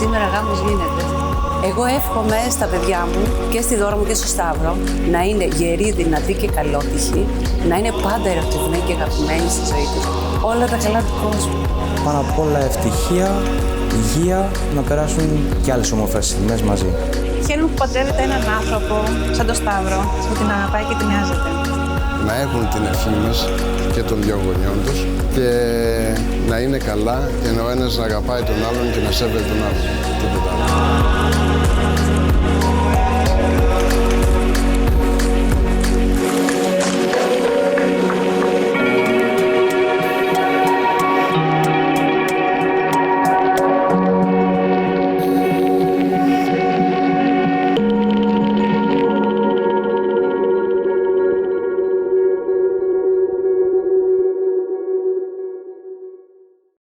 σήμερα γάμος γίνεται. Εγώ εύχομαι στα παιδιά μου και στη Δώρα μου και στο Σταύρο να είναι γεροί, δυνατοί και καλότυχοι, να είναι πάντα ερωτευμένοι και αγαπημένοι στη ζωή τους. Όλα τα καλά του κόσμου. Πάνω απ' όλα ευτυχία, υγεία, να περάσουν και άλλες όμορφες στιγμές μαζί. Χαίρομαι που παντρεύεται έναν άνθρωπο σαν τον Σταύρο που την αγαπάει και την νοιάζεται. Να έχουν την ευχή μας και των δύο γονιών τους και να είναι καλά και ο ένας να αγαπάει τον άλλον και να σέβεται τον άλλον. Τίποτα άλλο.